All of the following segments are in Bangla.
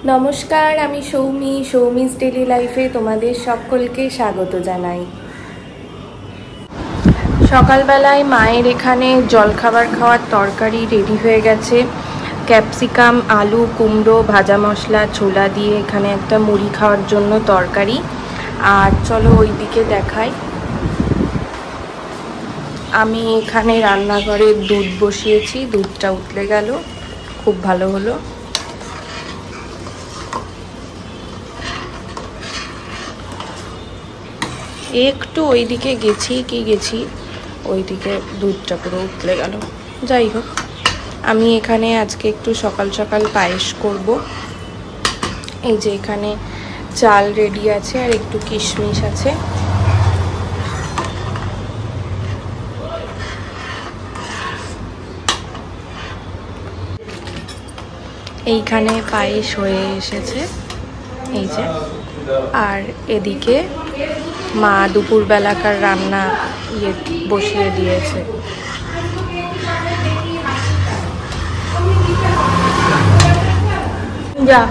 নমস্কার, আমি সৌমিস ডেলি লাইফে তোমাদের সকলকে স্বাগত জানাই। সকালবেলায় মায়ের এখানে জলখাবার খাওয়ার তরকারি রেডি হয়ে গেছে। ক্যাপসিকাম, আলু, কুমড়ো, ভাজা মশলা, ছোলা দিয়ে এখানে একটা মুড়ি খাওয়ার জন্য তরকারি। আর চলো ওইদিকে দেখাই। আমি এখানে রান্নাঘরে দুধ বসিয়েছি, দুধটা উতলে গেল, খুব ভালো হলো। একটু ওইদিকে গেছি ওইদিকে দুধটা পুরো উতলে গেল। যাই হোক, আমি এখানে আজকে একটু সকাল সকাল পায়েস করব। এই যে এখানে চাল রেডি আছে আর একটু কিশমিশ আছে। এইখানে পায়েস হয়ে এসেছে, এই যে। আর এদিকে মা দুপুরবেলাকার রান্না বসিয়ে দিয়েছে। যা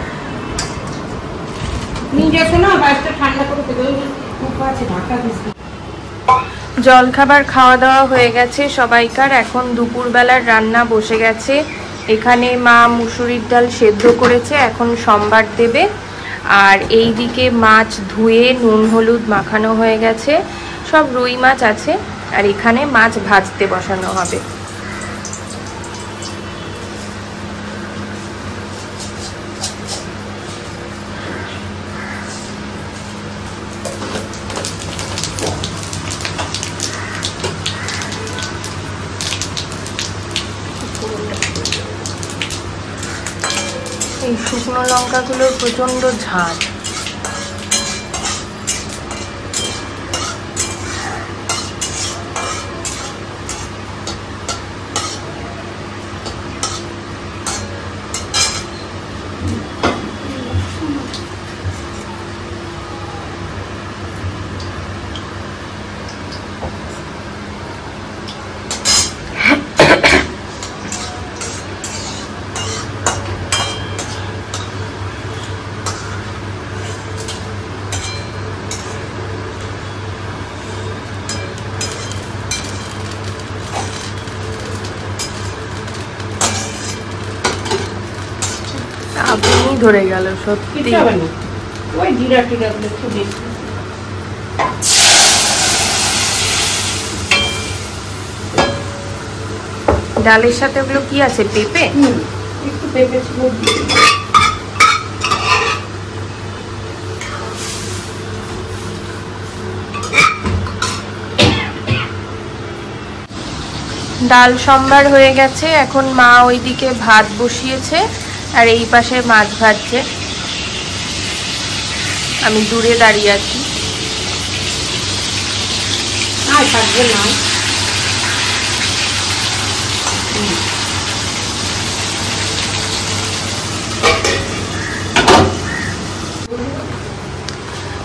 জলখাবার খাওয়া দাওয়া হয়ে গেছে সবাইকার। এখন দুপুরবেলার রান্না বসে গেছে। এখানে মা মুসুরির ডাল সেদ্ধ করেছে, এখন সম্বার দেবে। আর এই দিকে মাছ ধুয়ে নুন হলুদ মাখানো হয়ে গেছে, সব রুই মাছ আছে। আর এখানে মাছ ভাজতে বসানো হবে। এই শুকনো লঙ্কাগুলোর প্রচণ্ড ঝাঁজ। আগুনই ধরে গেল সত্যি। ডালের সাথে ওগুলো কি আছে? পেঁপে? একটু পেঁপে ছিল। ডাল সম্বার হয়ে গেছে। এখন মা ওইদিকে ভাত বসিয়েছে আর এই পাশে মাছ ভাজছে। আমি দূরে দাঁড়িয়ে আছি।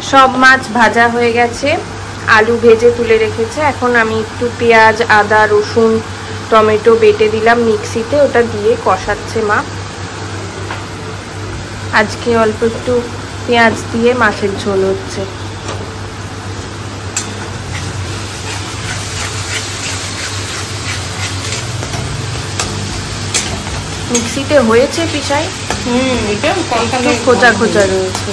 সব মাছ ভাজা হয়ে গেছে, আলু ভেজে তুলে রেখেছে। এখন আমি একটু পেঁয়াজ, আদা, রসুন, টমেটো বেটে দিলাম মিক্সিতে, ওটা দিয়ে কষাচ্ছে মা। আজকে অল্প একটু পেঁয়াজ দিয়ে মাছের ঝোল হচ্ছে। মিক্সিতে হয়েছে পিসাই, এটা খোঁচা খোঁচা রয়েছে।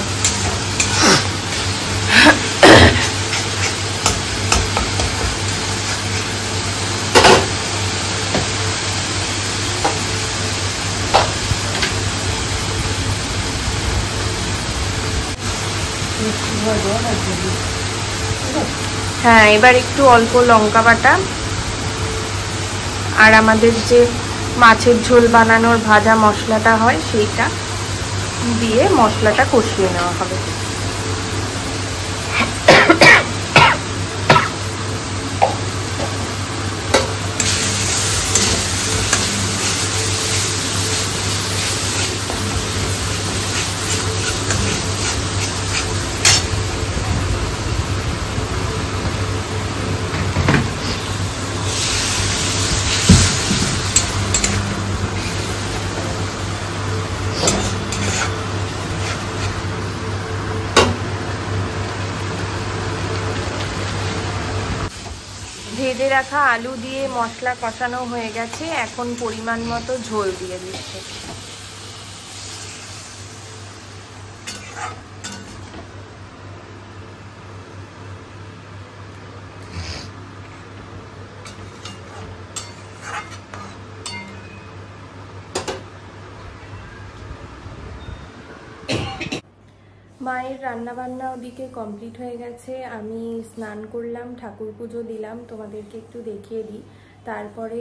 হ্যাঁ, এবার একটু অল্প লঙ্কা বাটা আর আমাদের যে মাছের ঝোল বানানোর ভাজা মশলাটা হয় সেইটা দিয়ে মশলাটা কষিয়ে নেওয়া হবে। ভেজে রাখা আলু দিয়ে মশলা কষানো হয়ে গেছে, এখন পরিমাণ মতো ঝোল দিয়ে দিচ্ছে। মায়ের রান্নাবান্না ওদিকে কমপ্লিট হয়ে গেছে, আমি স্নান করলাম, ঠাকুর পুজো দিলাম, তোমাদেরকে একটু দেখিয়ে দিই। তারপরে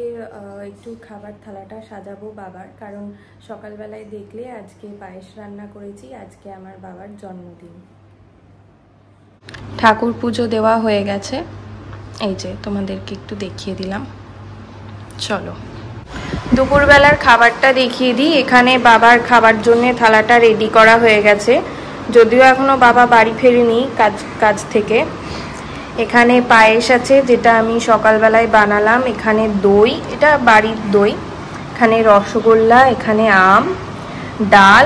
একটু খাবার থালাটা সাজাবো বাবার, কারণ সকালবেলায় দেখলে আজকে পায়েস রান্না করেছি, আজকে আমার বাবার জন্মদিন। ঠাকুর পুজো দেওয়া হয়ে গেছে, এই যে তোমাদেরকে একটু দেখিয়ে দিলাম। চলো দুপুরবেলার খাবারটা দেখিয়ে দিই। এখানে বাবার খাবার জন্য থালাটা রেডি করা হয়ে গেছে, যদিও এখনো বাবা বাড়ি ফেরেনি কাজ থেকে। এখানে পায়েস আছে, যেটা আমি সকালবেলায় বানালাম। এখানে দই, এটা বাড়ির দই। এখানে রসগোল্লা, এখানে আম, ডাল,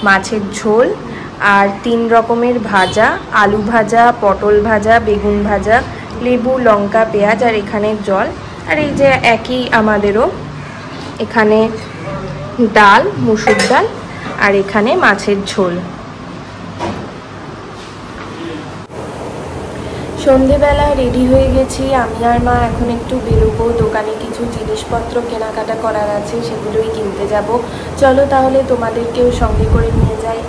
মাছের ঝোল আর 3 রকমের ভাজা, আলু ভাজা, পটল ভাজা, বেগুন ভাজা, লেবু, লঙ্কা, পেঁয়াজ আর এখানে জল। আর এই যে একই আমাদেরও এখানে ডাল, মুসুর ডাল আর এখানে মাছের ঝোল। সন্ধেবেলা রেডি হয়ে গেছি, আমি আর মা এখন একটু বেরোবো, দোকানে কিছু জিনিসপত্র কেনাকাটা করার আছে, সেগুলোই কিনতে যাব। চলো তাহলে তোমাদেরকেও সঙ্গে করে নিয়ে যাই।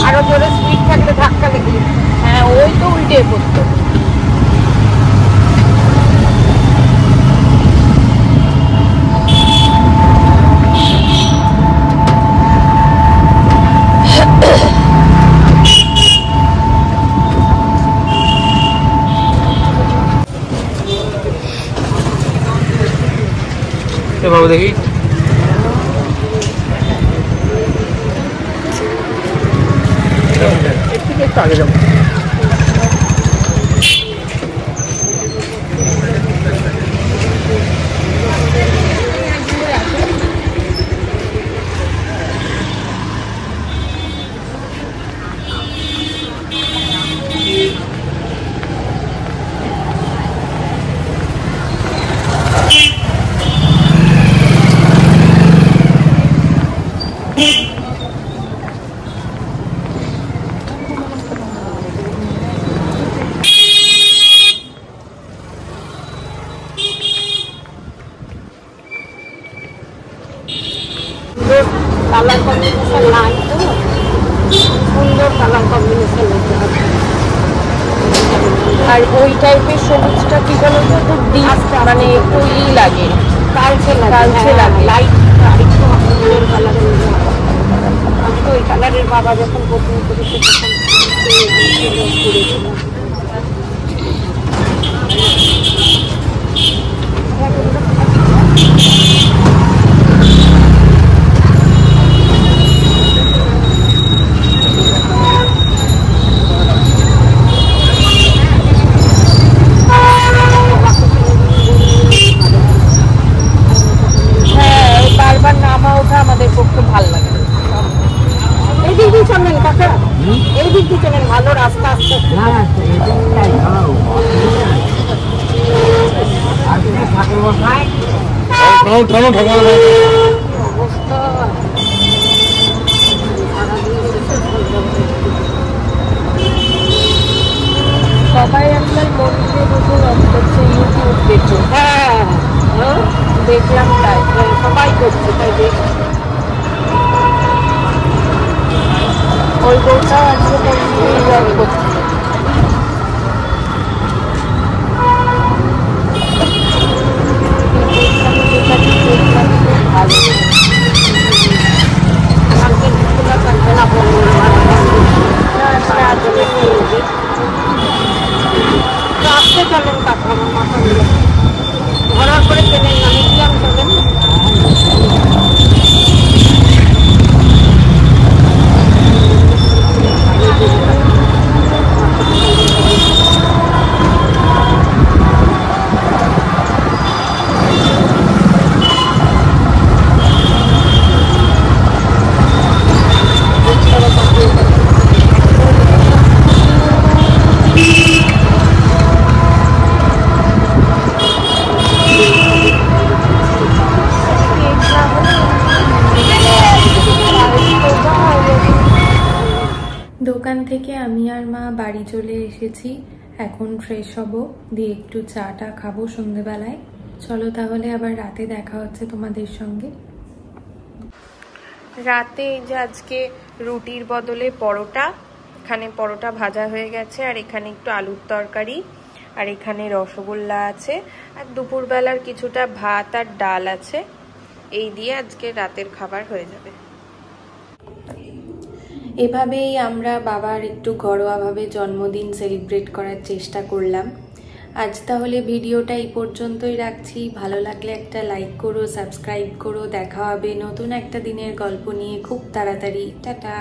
আরো জোরে স্পিড থাকলে ধাক্কা লেগে, হ্যাঁ ওই তো উল্টে পড়তো। বাবু দেখি একটু আগে যাবো। কালার কম্বিনেশন নাই তো, সুন্দর কালার কম্বিনেশন হতে হবে। আর ওই টাইপের সবুজটা কি বলো তো, একটু ডিপ, মানে একটু লাগে, কালচে কালচে লাগে। লাইট আরেকটু সুন্দর কালার হয়ে যাবে। আমি তো ওই কালারের বাবা যখন প্রথম করেছে তখন করেছিলাম। ভালো রাস্তা আসতে অবস্থা সবাই আপনার মন্দিরে বসে রথ করছে, ইউটিউব দেখে। হ্যাঁ দেখলাম তাই, সবাই করছে তাই দেখছি। ওই বউটাও আজকে মন্দিরে রথ করছে। ভালো আসতে চলেন কাকা আমার মাথা দিয়ে ঘোরার করে ট্রেনের নামে গিয়ে চলেন। দোকান থেকে আমি আর মা বাড়ি চলে এসেছি। এখন ফ্রেশ হব, দিয়ে একটু চাটা খাবো সন্ধেবেলায়। চলো তাহলে আবার রাতে দেখা হচ্ছে তোমাদের সঙ্গে। রাতে এই যে আজকে রুটির বদলে পরোটা, এখানে পরোটা ভাজা হয়ে গেছে, আর এখানে একটু আলুর তরকারি, আর এখানে রসগোল্লা আছে, আর দুপুরবেলার কিছুটা ভাত আর ডাল আছে। এই দিয়ে আজকে রাতের খাবার হয়ে যাবে। এভাবেই আমরা বাবার একটু ঘরোয়াভাবে জন্মদিন সেলিব্রেট করার চেষ্টা করলাম। আজ তাহলে ভিডিওটা এই পর্যন্তই রাখছি। ভালো লাগলে একটা লাইক করো, সাবস্ক্রাইব করো। দেখা হবে নতুন একটা দিনের গল্প নিয়ে খুব তাড়াতাড়ি। টাটা।